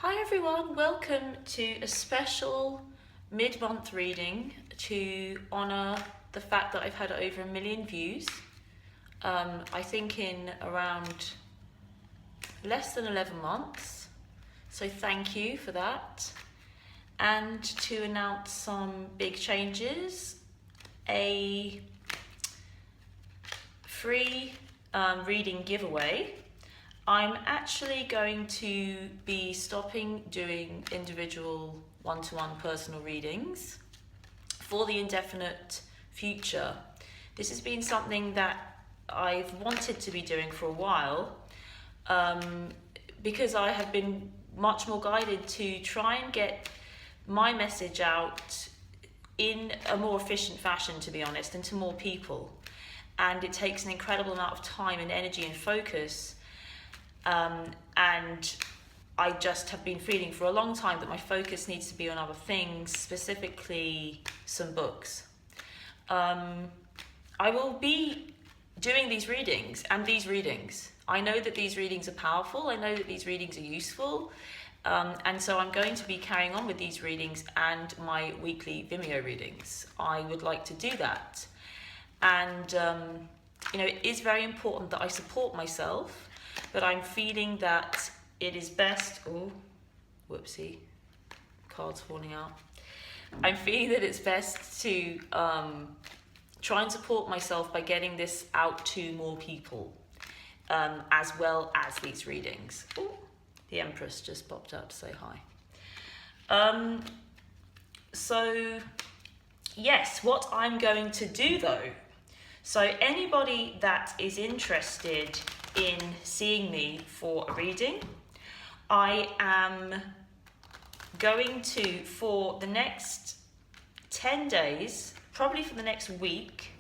Hi everyone, welcome to a special mid-month reading to honour the fact that I've had over 1 million views. I think in around less than 11 months, so thank you for that. And to announce some big changes, a free reading giveaway. I'm actually going to be stopping doing individual one-to-one personal readings for the indefinite future. This has been something that I've wanted to be doing for a while because I have been much more guided to try and get my message out in a more efficient fashion, to be honest, and to more people. And it takes an incredible amount of time and energy and focus. And I just have been feeling for a long time that my focus needs to be on other things, specifically some books. I will be doing these readings. I know that these readings are powerful. I know that these readings are useful. And so I'm going to be carrying on with these readings and my weekly Vimeo readings. I would like to do that. And, it is very important that I support myself. But I'm feeling that it is best, whoopsie, card's falling out. I'm feeling that it's best to try and support myself by getting this out to more people, as well as these readings. Ooh, the Empress just popped up to say hi. So, yes, what I'm going to do though, so anybody that is interested in seeing me for a reading, I am going to, for the next 10 days, probably for the next week,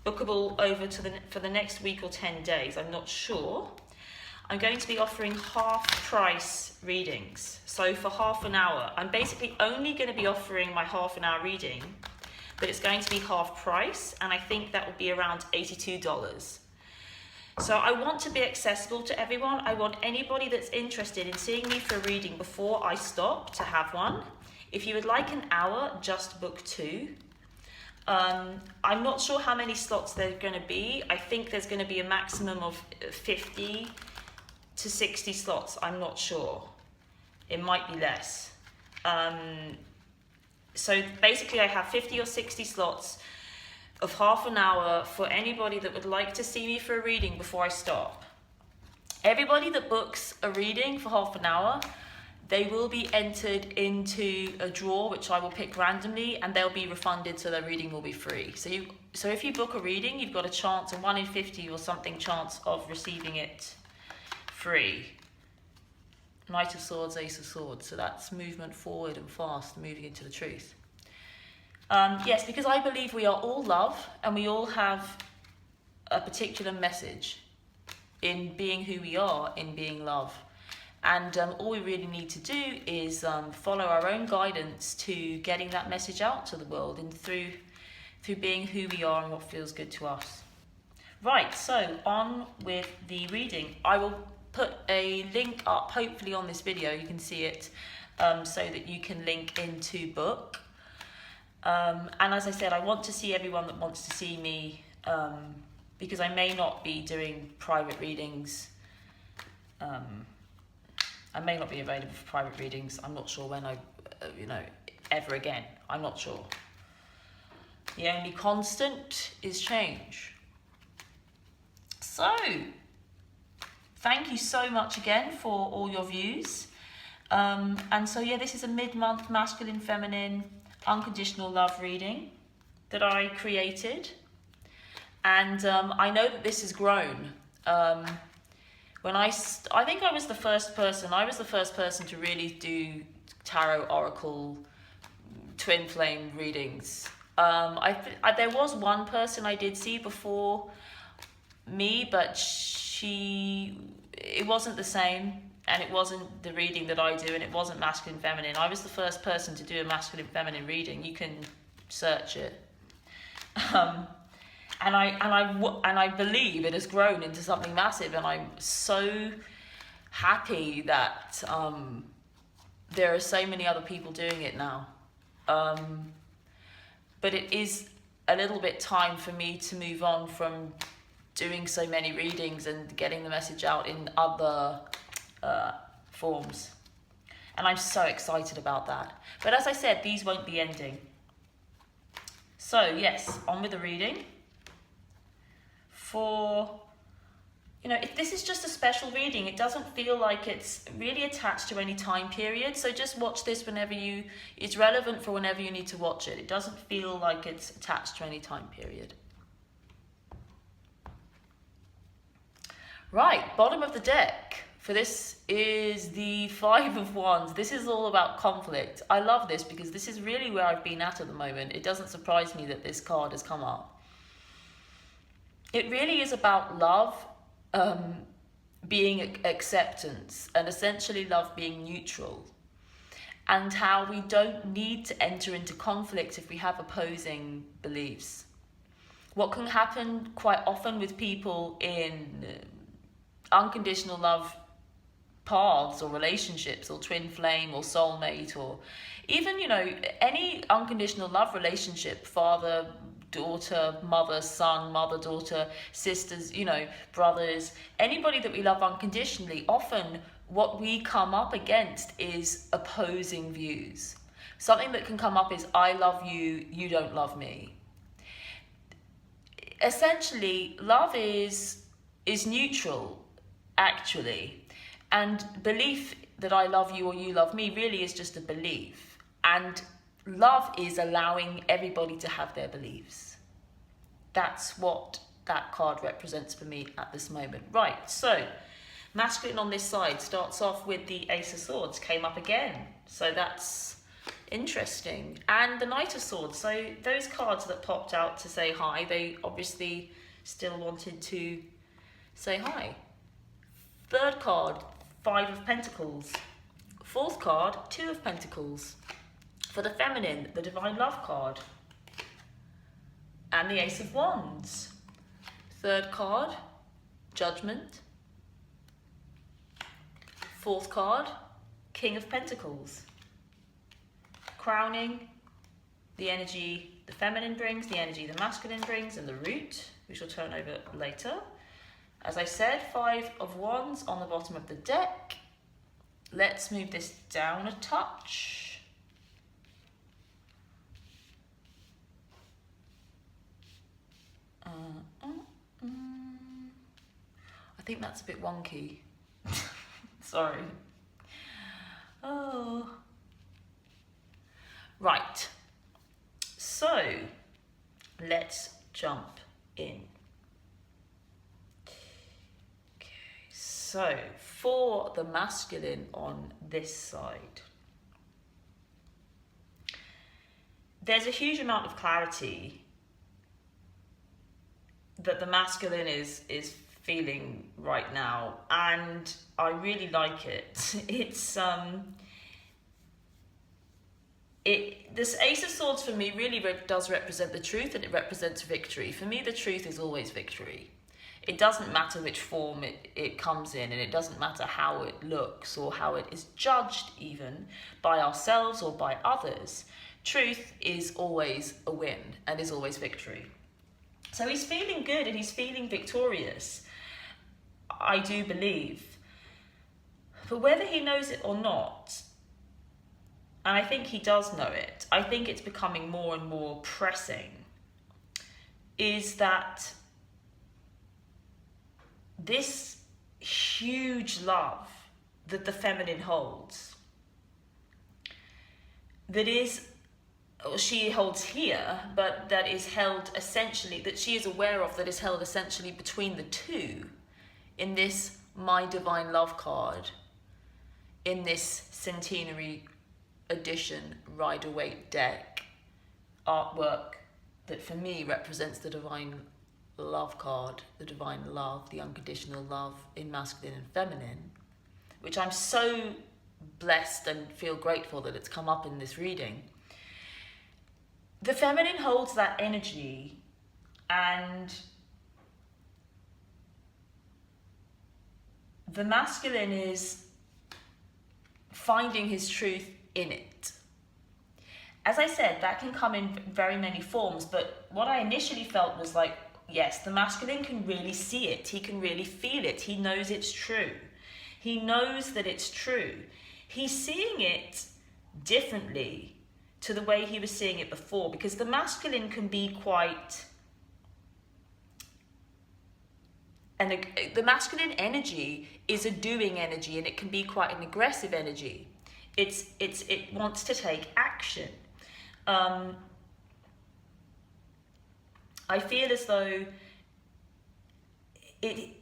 bookable over to for the next week or 10 days, I'm not sure, I'm going to be offering half price readings. So for half an hour, I'm basically only going to be offering my half an hour reading, but it's going to be half price, and I think that will be around $82. So I want to be accessible to everyone. I want anybody that's interested in seeing me for a reading before I stop to have one. If you would like an hour, just book 2. I'm not sure how many slots there are going to be. I think there's going to be a maximum of 50 to 60 slots. I'm not sure. It might be less. So basically I have 50 or 60 slots of half an hour for anybody that would like to see me for a reading before I stop. Everybody that books a reading for half an hour, they will be entered into a draw which I will pick randomly, and they'll be refunded, so their reading will be free. So if you book a reading, you've got a chance, a 1 in 50 or something chance of receiving it free. Knight of Swords, Ace of Swords, so that's movement forward and fast, moving into the truth. Yes, because I believe we are all love, and we all have a particular message in being who we are, in being love. And all we really need to do is follow our own guidance to getting that message out to the world, and through being who we are and what feels good to us. Right, so on with the reading. I will put a link up, hopefully on this video, you can see it, so that you can link into book. And as I said, I want to see everyone that wants to see me, because I may not be doing private readings. I may not be available for private readings. I'm not sure when ever again. I'm not sure. The only constant is change. So, thank you so much again for all your views. And so, yeah, this is a mid-month masculine, feminine, unconditional love reading that I created, and I know that this has grown. I think I was the first person to really do tarot, oracle, twin flame readings. There was one person I did see before me, but it wasn't the same. And it wasn't the reading that I do, and it wasn't masculine feminine. I was the first person to do a masculine feminine reading. You can search it, and I believe it has grown into something massive. And I'm so happy that there are so many other people doing it now. But it is a little bit time for me to move on from doing so many readings and getting the message out in other forms. And I'm so excited about that. But as I said, these won't be ending. So yes, on with the reading. For, if this is just a special reading, it doesn't feel like it's really attached to any time period. So just watch this whenever it's relevant for whenever you need to watch it. It doesn't feel like it's attached to any time period. Right, bottom of the deck for this is the Five of Wands. This is all about conflict. I love this because this is really where I've been at the moment. It doesn't surprise me that this card has come up. It really is about love being acceptance, and essentially love being neutral, and how we don't need to enter into conflict if we have opposing beliefs. What can happen quite often with people in unconditional love paths or relationships or twin flame or soulmate, or even any unconditional love relationship, father daughter, mother son, mother daughter, sisters, brothers, anybody that we love unconditionally, often what we come up against is opposing views. Something that can come up is, I love you, you don't love me. Essentially, love is neutral, actually. And belief that I love you or you love me really is just a belief. And love is allowing everybody to have their beliefs. That's what that card represents for me at this moment. Right, so masculine on this side starts off with the Ace of Swords, came up again. So that's interesting. And the Knight of Swords. So those cards that popped out to say hi, they obviously still wanted to say hi. Third card, Five of Pentacles. Fourth card, Two of Pentacles. For the feminine, the Divine Love card. And the Ace of Wands. Third card, Judgment. Fourth card, King of Pentacles. Crowning the energy the feminine brings, the energy the masculine brings, and the root, which we'll turn over later. As I said, Five of Wands on the bottom of the deck. Let's move this down a touch. I think that's a bit wonky. Sorry. Oh. Right. So, let's jump in. So, for the masculine on this side, there's a huge amount of clarity that the masculine is feeling right now, and I really like it. It's this Ace of Swords for me really does represent the truth, and it represents victory. For me, the truth is always victory. It doesn't matter which form it comes in, and it doesn't matter how it looks or how it is judged even by ourselves or by others. Truth is always a win and is always victory. So he's feeling good and he's feeling victorious, I do believe. But whether he knows it or not, and I think he does know it, I think it's becoming more and more pressing, is that this huge love that the feminine holds, that is, or she holds here, but that is held essentially, that she is aware of, that is held essentially between the two in this My Divine Love card, in this centenary edition Rider-Waite deck artwork that for me represents the Divine Love card, the divine love, the unconditional love in masculine and feminine, which I'm so blessed and feel grateful that it's come up in this reading. The feminine holds that energy, and the masculine is finding his truth in it. As I said, that can come in very many forms, but what I initially felt was like, yes, the masculine can really see it. He can really feel it. He knows it's true. He knows that it's true. He's seeing it differently to the way he was seeing it before, because the masculine can be quite... And the masculine energy is a doing energy, and it can be quite an aggressive energy. It wants to take action. I feel as though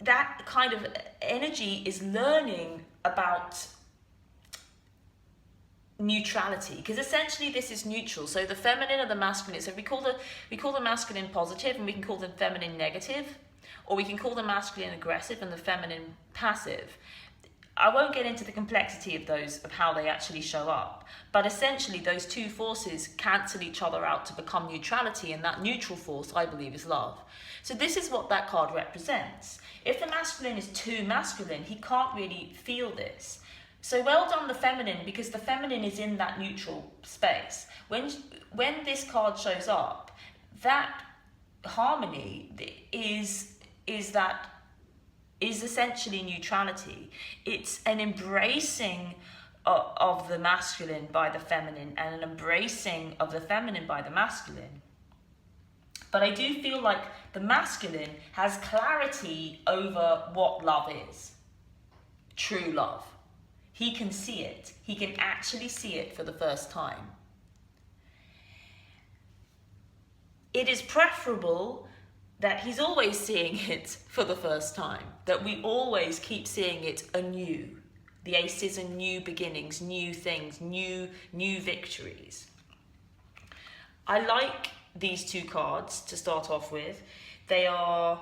that kind of energy is learning about neutrality, because essentially this is neutral. So the feminine and the masculine, so we call the masculine positive, and we can call the feminine negative, or we can call the masculine aggressive and the feminine passive. I won't get into the complexity of those, of how they actually show up, but essentially those two forces cancel each other out to become neutrality, and that neutral force, I believe, is love. So this is what that card represents. If the masculine is too masculine, he can't really feel this. So well done the feminine, because the feminine is in that neutral space. When this card shows up, that harmony is essentially neutrality. It's an embracing of the masculine by the feminine, and an embracing of the feminine by the masculine. But I do feel like the masculine has clarity over what love is. True love. He can see it. He can actually see it for the first time. It is preferable that he's always seeing it for the first time, that we always keep seeing it anew. The aces are new beginnings, new things, new victories. I like these two cards to start off with. They are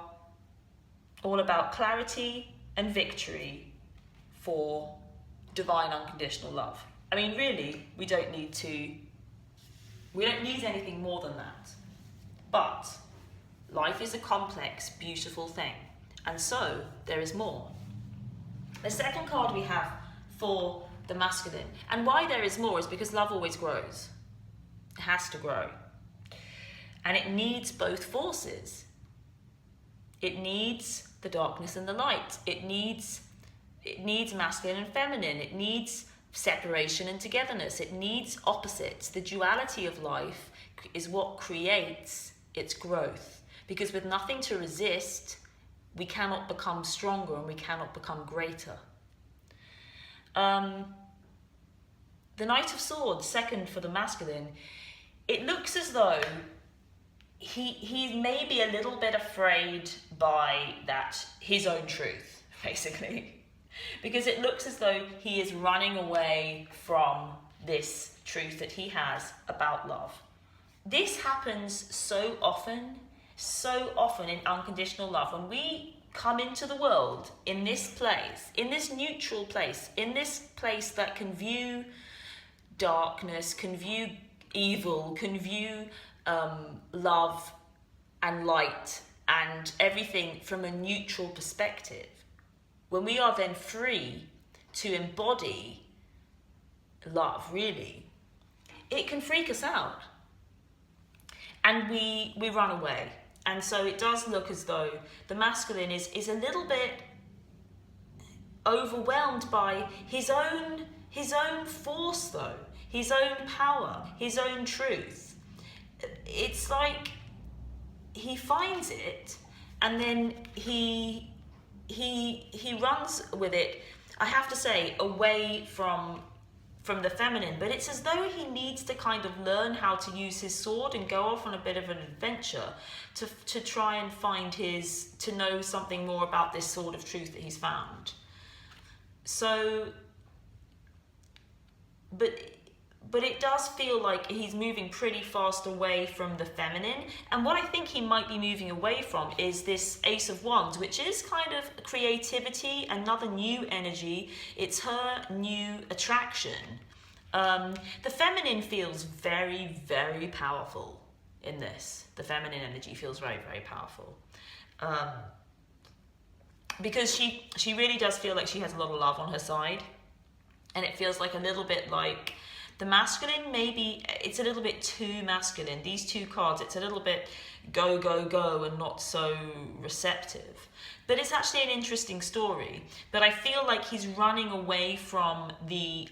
all about clarity and victory for divine unconditional love. I mean, really, we don't need anything more than that. But life is a complex, beautiful thing, and so there is more. The second card we have for the masculine, and why there is more is because love always grows. It has to grow. And it needs both forces. It needs the darkness and the light. It needs masculine and feminine. It needs separation and togetherness. It needs opposites. The duality of life is what creates its growth. Because with nothing to resist, we cannot become stronger and we cannot become greater. The Knight of Swords, second for the masculine, it looks as though he's maybe a little bit afraid by his own truth, basically. Because it looks as though he is running away from this truth that he has about love. This happens so often in unconditional love. When we come into the world in this place, in this neutral place, in this place that can view darkness, can view evil, can view love and light and everything from a neutral perspective, when we are then free to embody love, really, it can freak us out. And we run away. And so it does look as though the masculine is a little bit overwhelmed by his own force, though, his own power, his own truth. It's like he finds it and then he runs with it, I have to say, away from the feminine, but it's as though he needs to kind of learn how to use his sword and go off on a bit of an adventure to try and to know something more about this sword of truth that he's found. So, but it does feel like he's moving pretty fast away from the feminine, and what I think he might be moving away from is this Ace of Wands, which is kind of creativity, another new energy. It's her new attraction. The feminine feels very, very powerful in this. The feminine energy feels very, very powerful. Because she really does feel like she has a lot of love on her side. And it feels like a little bit like the masculine, maybe it's a little bit too masculine. These two cards, it's a little bit go, go, go and not so receptive. But it's actually an interesting story. But I feel like he's running away from the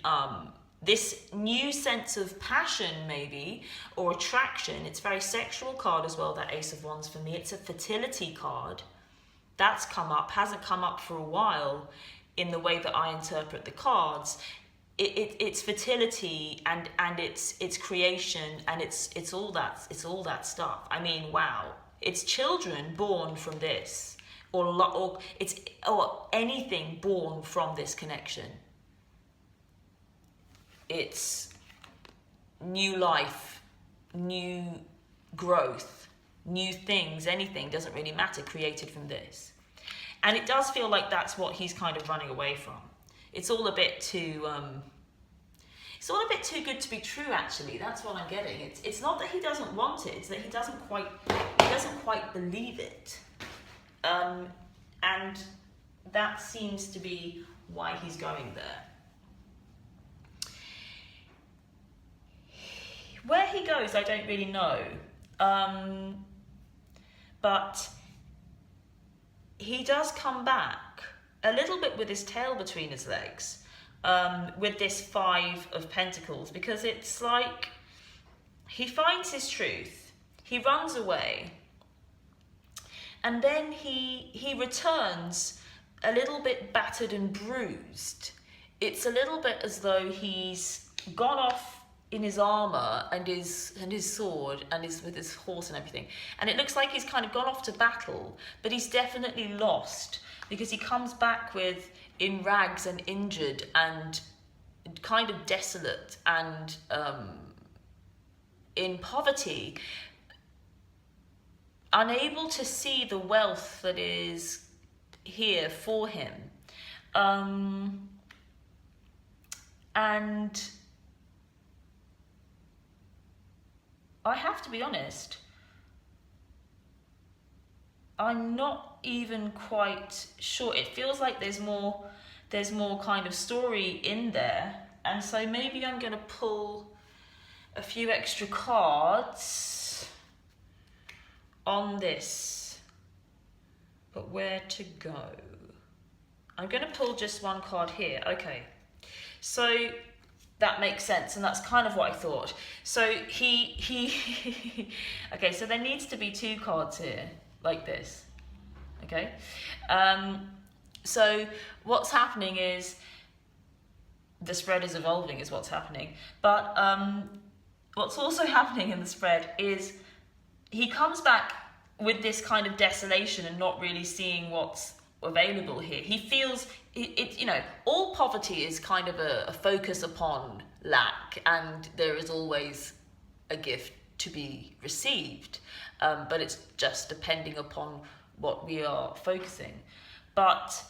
this new sense of passion, maybe, or attraction. It's a very sexual card as well, that Ace of Wands for me. It's a fertility card. That's come up, hasn't come up for a while in the way that I interpret the cards. It's fertility and it's creation, and it's all that stuff. I mean, wow, it's children born from this, or anything born from this connection. It's new life, new growth, new things, anything, doesn't really matter, created from this. And it does feel like that's what he's kind of running away from. It's all a bit too good to be true, actually. That's what I'm getting. It's not that he doesn't want it, it's that he doesn't quite believe it. And that seems to be why he's going there. Where he goes, I don't really know. But he does come back a little bit with his tail between his legs, with this Five of Pentacles, because it's like he finds his truth, he runs away, and then he returns a little bit battered and bruised. It's a little bit as though he's gone off in his armor and his sword and with his horse and everything, and it looks like he's kind of gone off to battle, but he's definitely lost, because he comes back in rags and injured and kind of desolate and in poverty, unable to see the wealth that is here for him, and I have to be honest, I'm not even quite sure. It feels like there's more kind of story in there, and so maybe I'm going to pull a few extra cards on this. But where to go? I'm going to pull just one card here. Okay, so that makes sense, and that's kind of what I thought. So he okay, so there needs to be two cards here, like this. Okay, so what's happening is the spread is evolving, is what's happening. But what's also happening in the spread is he comes back with this kind of desolation and not really seeing what's available here. He feels it, you know, all poverty is kind of a focus upon lack, and there is always a gift to be received, but it's just depending upon what we are focusing. But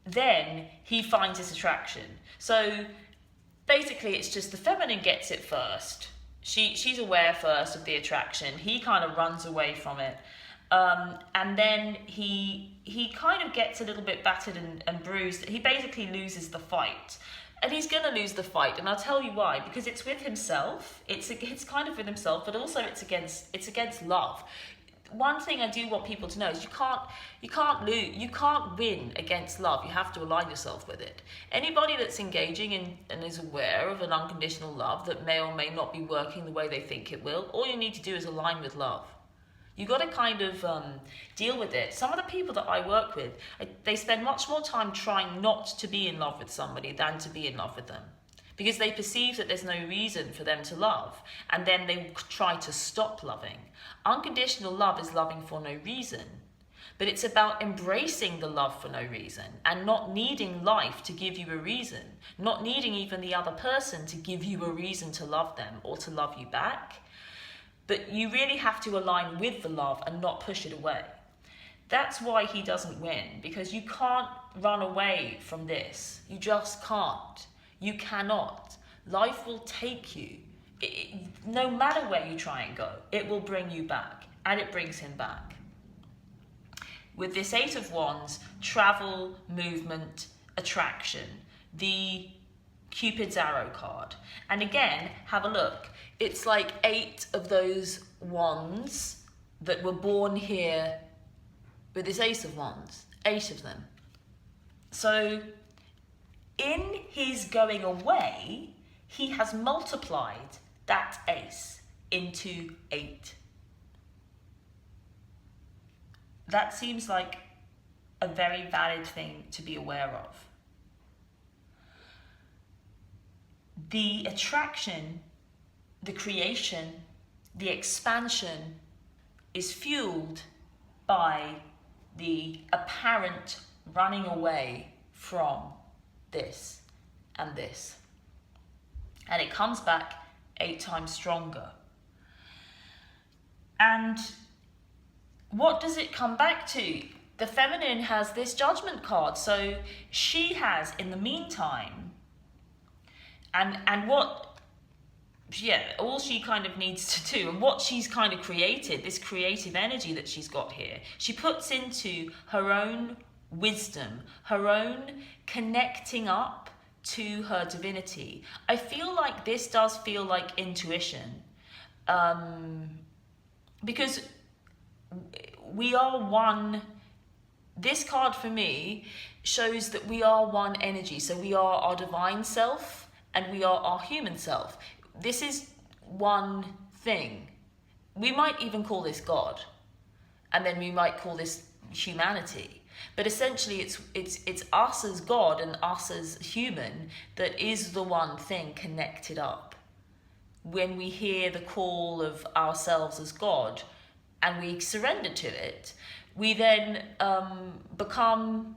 then he finds his attraction. So basically it's just the feminine gets it first. She's aware first of the attraction. He kind of runs away from it. And then he kind of gets a little bit battered and bruised. He basically loses the fight. And he's going to lose the fight, and I'll tell you why. Because it's with himself. It's kind of with himself, but also it's against love. One thing I do want people to know is you can't win against love. You have to align yourself with it. Anybody that's engaging in and is aware of an unconditional love that may or may not be working the way they think it will, all you need to do is align with love. You got to kind of deal with it. Some of the people that I work with, they spend much more time trying not to be in love with somebody than to be in love with them, because they perceive that there's no reason for them to love, and then they try to stop loving. Unconditional love is loving for no reason, but it's about embracing the love for no reason and not needing life to give you a reason, not needing even the other person to give you a reason to love them or to love you back. But you really have to align with the love and not push it away. That's why he doesn't win, because you can't run away from this. You just can't. You cannot. Life will take you. No matter where you try and go, it will bring you back, and it brings him back. With this Eight of Wands, travel, movement, attraction, the Cupid's arrow card. And again, have a look. It's like 8 of those wands that were born here with this Ace of Wands. 8 of them. So in his going away, he has multiplied that ace into 8. That seems like a very valid thing to be aware of. The attraction, the creation, the expansion is fueled by the apparent running away from this and this. And it comes back 8 times stronger. And what does it come back to? The feminine has this Judgment card. So she has, in the meantime, and what, all she kind of needs to do, and what she's kind of created, this creative energy that she's got here, she puts into her own wisdom, her own connecting up to her divinity. I feel like this does feel like intuition, because we are one. This card for me shows that we are one energy. So we are our divine self and we are our human self. This is one thing. We might even call this God, and then we might call this humanity. But essentially it's us as God and us as human that is the one thing connected up. When we hear the call of ourselves as God and we surrender to it, we then become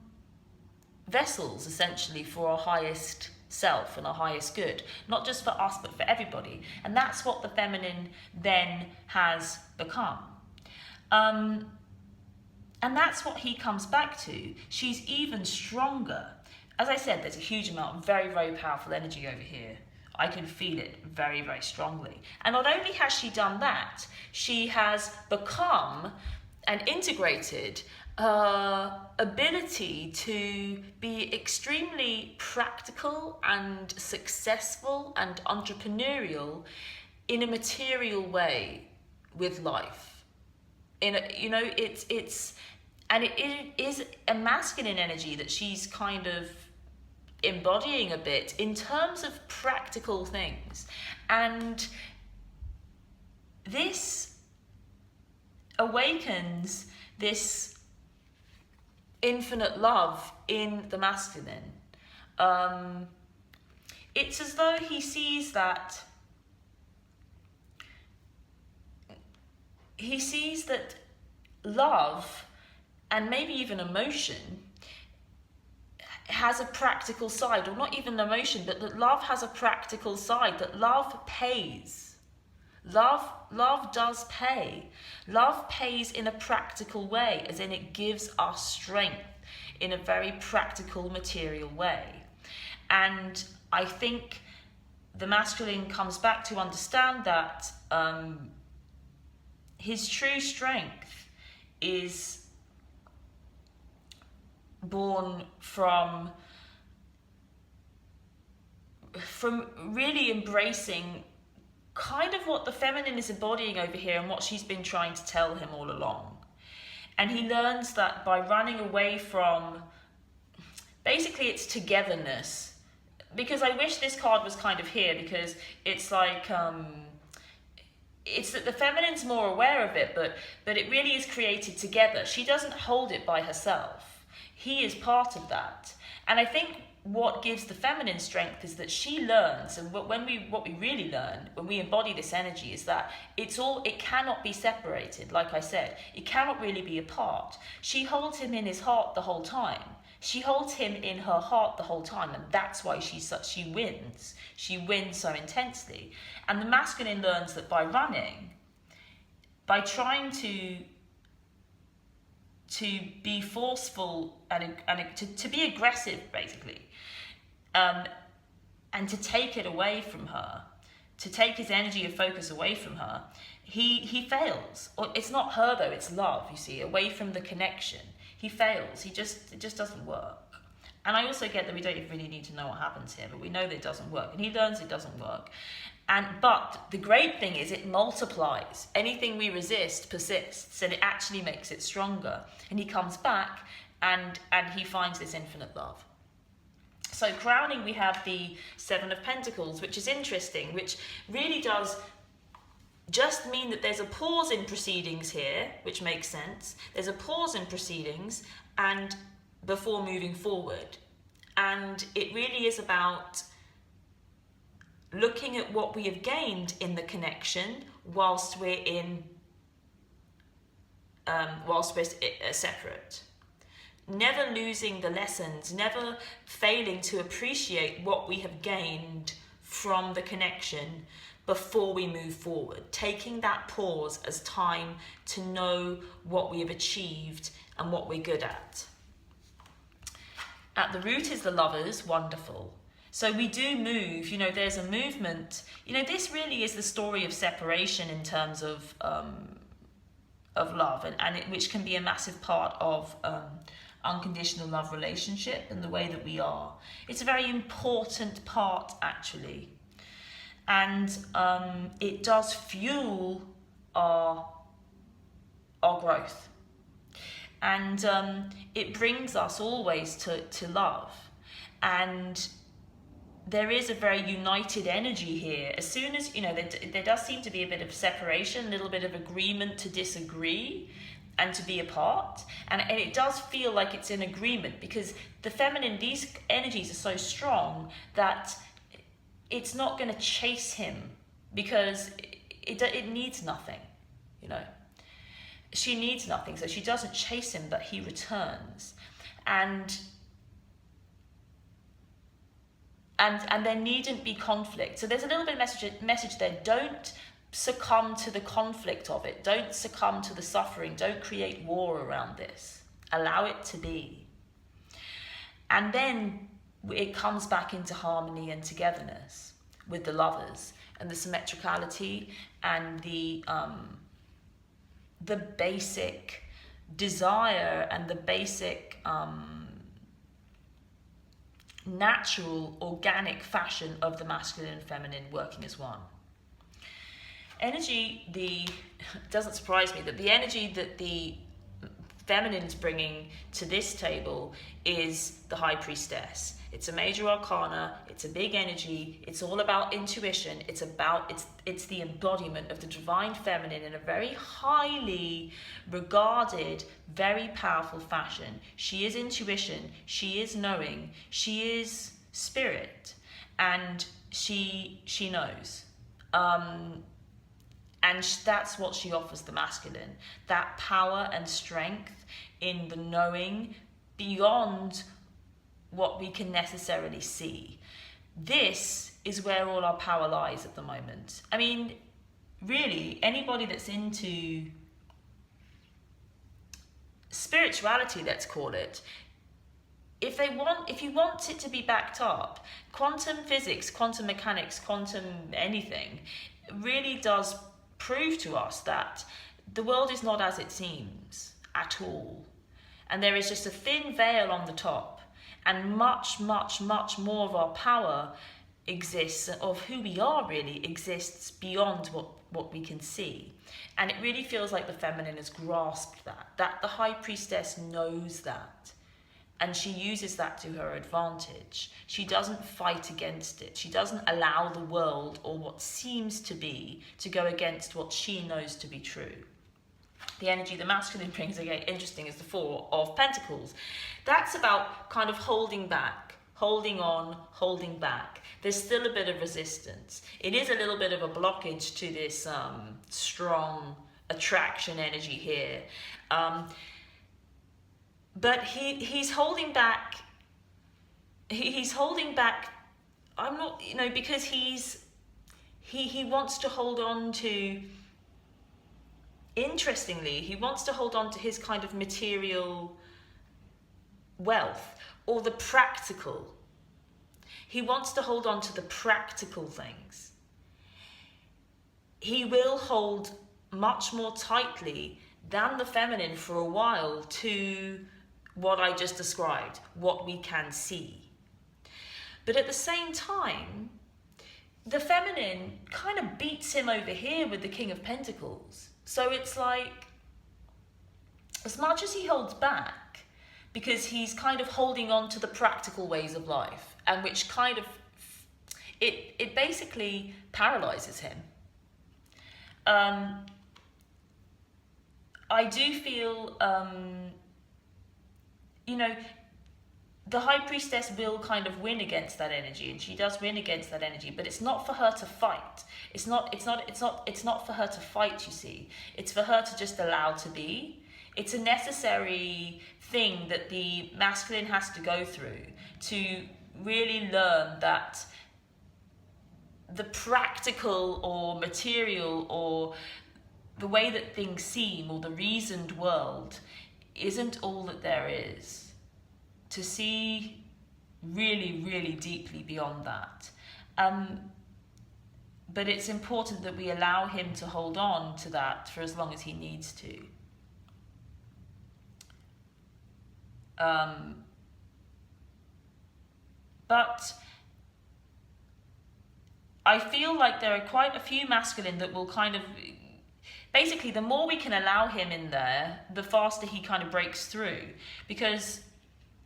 vessels essentially for our highest self and our highest good, not just for us but for everybody. And that's what the feminine then has become. And that's what he comes back to. She's even stronger. As I said, there's a huge amount of very, very powerful energy over here. I can feel it very, very strongly. And not only has she done that, she has become and integrated her ability to be extremely practical and successful and entrepreneurial in a material way with life. It is a masculine energy that she's kind of embodying a bit in terms of practical things. And this awakens this infinite love in the masculine. It's as though he sees that love and maybe even emotion has a practical side, or not even emotion, but that love has a practical side, that love pays. Love does pay. Love pays in a practical way, as in it gives us strength in a very practical, material way. And I think the masculine comes back to understand that his true strength is born from really embracing kind of what the feminine is embodying over here and what she's been trying to tell him all along. And he learns that by running away from, basically it's togetherness. Because I wish this card was kind of here, because it's like, it's that the feminine's more aware of it, but it really is created together. She doesn't hold it by herself. He is part of that. And I think what gives the feminine strength is that she learns, and what we really learn when we embody this energy is that it cannot be separated. Like I said, it cannot really be apart. She holds him in his heart the whole time. She holds him in her heart the whole time, and that's why she wins. She wins so intensely. And the masculine learns that by running, by trying to be forceful and to be aggressive, basically, and to take it away from her, to take his energy and focus away from her, he fails. Or it's not her though, it's love, you see, away from the connection. He fails. It just doesn't work. And I also get that we don't really need to know what happens here, but we know that it doesn't work. And he learns it doesn't work. But the great thing is it multiplies. Anything we resist persists, and it actually makes it stronger. And he comes back and he finds this infinite love. So crowning, we have the Seven of Pentacles, which is interesting, which really does just mean that there's a pause in proceedings here, which makes sense. There's a pause in proceedings and before moving forward. And it really is about looking at what we have gained in the connection whilst we're separate. Never losing the lessons, never failing to appreciate what we have gained from the connection before we move forward. Taking that pause as time to know what we have achieved and what we're good at. At the root is the Lovers, wonderful. So we do move, there's a movement. This really is the story of separation in terms of love, which can be a massive part of unconditional love relationship and the way that we are. It's a very important part, actually. And it does fuel our growth. And it brings us always to love. And there is a very united energy here. As soon as, there does seem to be a bit of separation, a little bit of agreement to disagree and to be apart. And it does feel like it's in agreement because the feminine, these energies are so strong that it's not going to chase him because it needs nothing, She needs nothing, so she doesn't chase him, but he returns. And there needn't be conflict. So there's a little bit of message there. Don't succumb to the conflict of it. Don't succumb to the suffering. Don't create war around this. Allow it to be. And then it comes back into harmony and togetherness with the Lovers and the symmetricality and the basic desire and the basic natural, organic fashion of the masculine and feminine working as one. Energy, doesn't surprise me that the energy that the feminine's bringing to this table is the High Priestess. It's a major arcana, it's a big energy, it's all about intuition, it's the embodiment of the divine feminine in a very highly regarded, very powerful fashion. She is intuition, she is knowing, she is spirit, and she knows. And that's what she offers the masculine, that power and strength in the knowing beyond what we can necessarily see. This is where all our power lies at the moment. I mean, really, anybody that's into spirituality, let's call it, if you want it to be backed up, quantum physics, quantum mechanics, quantum anything, really does prove to us that the world is not as it seems at all. And there is just a thin veil on the top. And much, much, much more of our power exists, of who we are really exists beyond what we can see. And it really feels like the feminine has grasped that the High Priestess knows that. And she uses that to her advantage. She doesn't fight against it. She doesn't allow the world or what seems to be to go against what she knows to be true. The energy the masculine brings, again, interesting, is the Four of Pentacles. That's about kind of holding back, holding on, holding back. There's still a bit of resistance. It is a little bit of a blockage to this strong attraction energy here. But he's holding back. He's holding back. I'm not, because he wants to hold on to. Interestingly, he wants to hold on to his kind of material wealth or the practical. He wants to hold on to the practical things. He will hold much more tightly than the feminine for a while to what I just described, what we can see. But at the same time, the feminine kind of beats him over here with the King of Pentacles. So it's like, as much as he holds back, because he's kind of holding on to the practical ways of life, and which kind of, it basically paralyzes him. I do feel, the High Priestess will kind of win against that energy, and she does win against that energy, but it's not for her to fight. It's not for her to fight, you see. It's for her to just allow to be. It's a necessary thing that the masculine has to go through to really learn that the practical or material or the way that things seem or the reasoned world isn't all that there is. To see really, really deeply beyond that. But it's important that we allow him to hold on to that for as long as he needs to. But I feel like there are quite a few masculine that will kind of, basically the more we can allow him in there, the faster he kind of breaks through. Because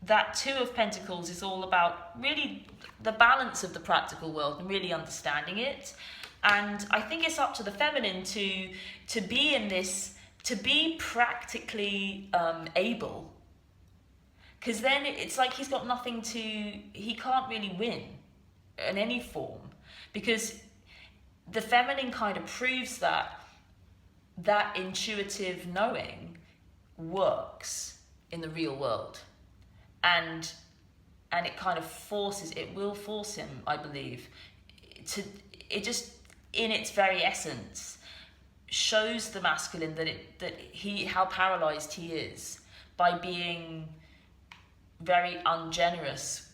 that Two of Pentacles is all about really the balance of the practical world and really understanding it. And I think it's up to the feminine to be in this, to be practically able. Because then it's like he's got nothing to, he can't really win in any form. Because the feminine kind of proves that intuitive knowing works in the real world. And it kind of will force him, I believe, it just, in its very essence, shows the masculine how paralyzed he is by being very ungenerous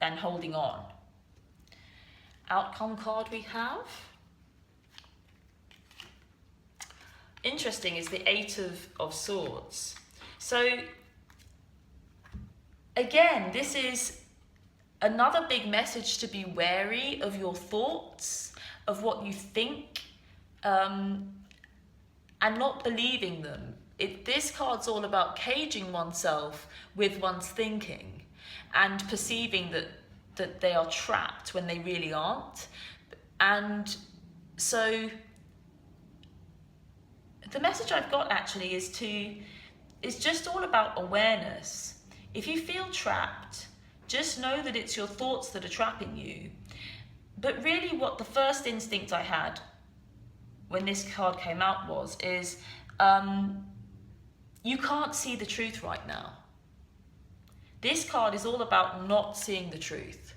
and holding on. Outcome card we have. Interesting is the Eight of Swords. So again, this is another big message to be wary of your thoughts, of what you think, and not believing them. This card's all about caging oneself with one's thinking and perceiving that they are trapped when they really aren't. And so the message I've got actually is just all about awareness. If you feel trapped, just know that it's your thoughts that are trapping you. But really what the first instinct I had when this card came out is you can't see the truth right now. This card is all about not seeing the truth.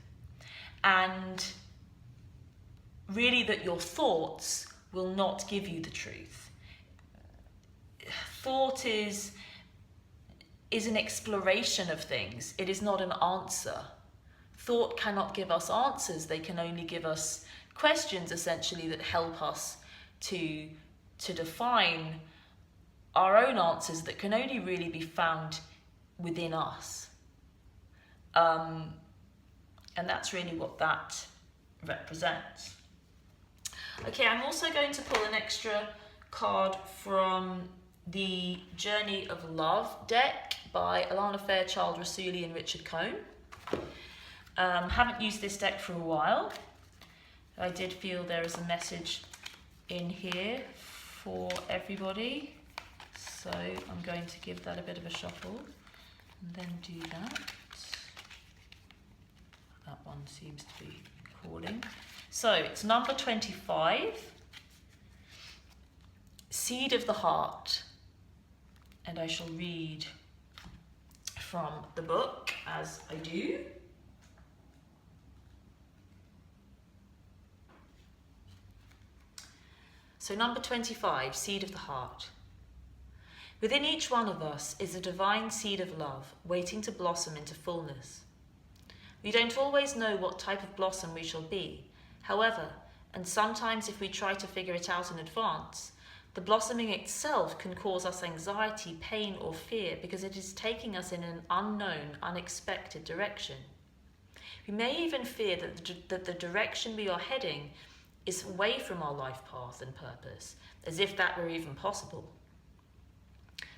And really that your thoughts will not give you the truth. Thought is an exploration of things. It is not an answer. Thought cannot give us answers. They can only give us questions, essentially, that help us to define our own answers that can only really be found within us. And that's really what that represents. Okay, I'm also going to pull an extra card from the Journey of Love deck by Alana Fairchild, Rasuli and Richard Cohn. Haven't used this deck for a while. I did feel there is a message in here for everybody. So I'm going to give that a bit of a shuffle and then do that. That one seems to be calling. So it's number 25, Seed of the Heart. And I shall read from the book as I do. So number 25, Seed of the Heart. Within each one of us is a divine seed of love waiting to blossom into fullness. We don't always know what type of blossom we shall be. However, and sometimes if we try to figure it out in advance, The blossoming itself can cause us anxiety, pain, or fear because it is taking us in an unknown, unexpected direction. We may even fear that the direction we are heading is away from our life path and purpose, as if that were even possible.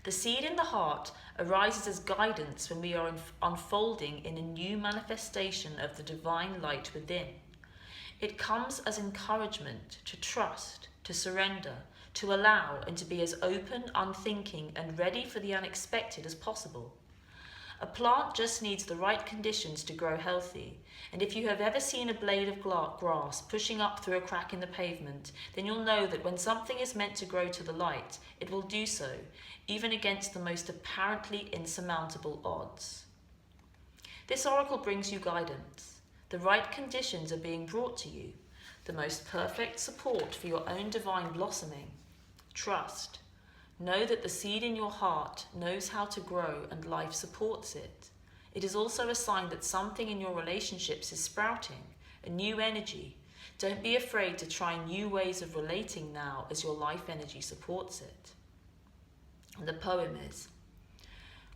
The seed in the heart arises as guidance when we are unfolding in a new manifestation of the divine light within. It comes as encouragement to trust, to surrender, to allow, and to be as open, unthinking, and ready for the unexpected as possible. A plant just needs the right conditions to grow healthy, and if you have ever seen a blade of grass pushing up through a crack in the pavement, then you'll know that when something is meant to grow to the light, it will do so, even against the most apparently insurmountable odds. This oracle brings you guidance. The right conditions are being brought to you, the most perfect support for your own divine blossoming. Trust. Know that the seed in your heart knows how to grow and life supports it. It is also a sign that something in your relationships is sprouting, a new energy. Don't be afraid to try new ways of relating now as your life energy supports it. And the poem is,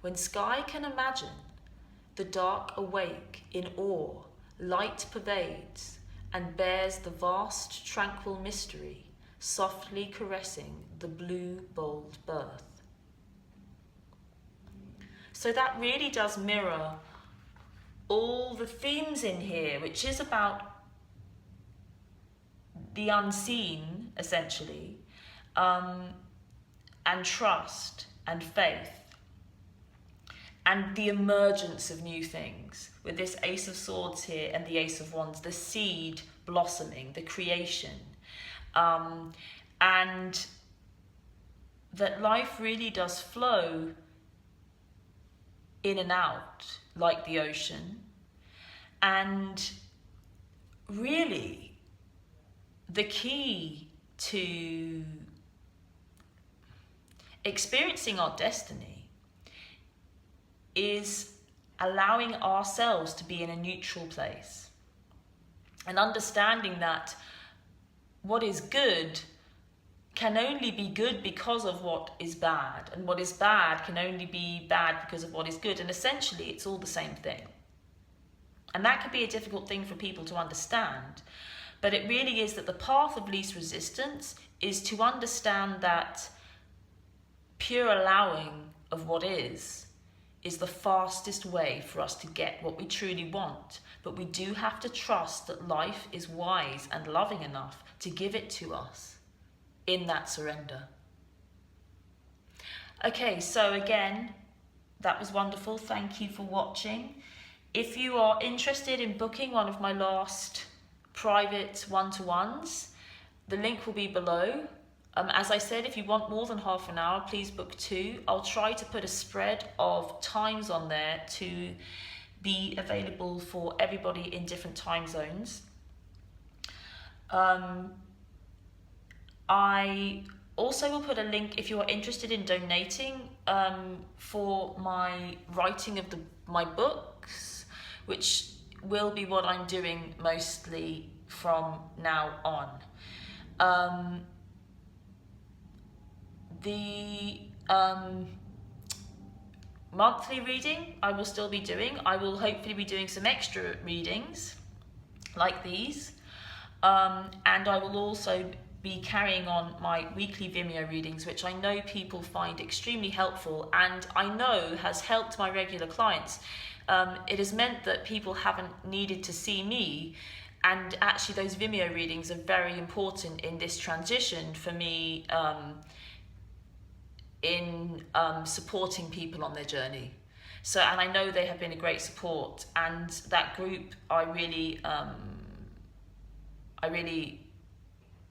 when sky can imagine, the dark awake in awe, light pervades and bears the vast tranquil mystery, softly caressing the blue bold birth. So that really does mirror all the themes in here, which is about the unseen, essentially, and trust and faith, and the emergence of new things, with this Ace of Swords here and the Ace of Wands, the seed blossoming, the creation. And that life really does flow in and out like the ocean. And really, the key to experiencing our destiny is allowing ourselves to be in a neutral place and understanding that what is good can only be good because of what is bad, and what is bad can only be bad because of what is good, and essentially it's all the same thing. And that can be a difficult thing for people to understand, but it really is that the path of least resistance is to understand that pure allowing of what is the fastest way for us to get what we truly want. But we do have to trust that life is wise and loving enough to give it to us in that surrender. Okay, so again, that was wonderful. Thank you for watching. If you are interested in booking one of my last private one-to-ones, the link will be below. As I said, if you want more than half an hour, please book 2. I'll try to put a spread of times on there to be available for everybody in different time zones. I also will put a link if you are interested in donating for my writing of my books, which will be what I'm doing mostly from now on. The monthly reading I will still be doing. I will hopefully be doing some extra readings like these, and I will also be carrying on my weekly Vimeo readings, which I know people find extremely helpful and I know has helped my regular clients. It has meant that people haven't needed to see me, and actually those Vimeo readings are very important in this transition for me, in supporting people on their journey. So, and I know they have been a great support, and that group I really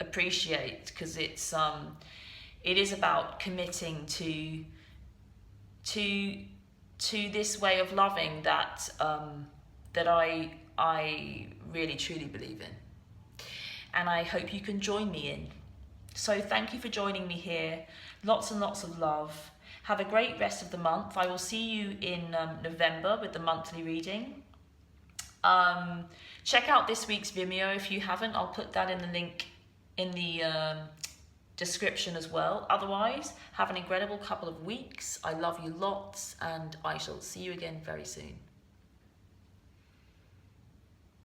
appreciate, because it is about committing to this way of loving that that I really truly believe in, and I hope you can join me in. So thank you for joining me here. Lots and lots of love. Have a great rest of the month. I will see you in November with the monthly reading. Check out this week's Vimeo if you haven't. I'll put that in the link in the description as well. Otherwise, have an incredible couple of weeks. I love you lots, and I shall see you again very soon.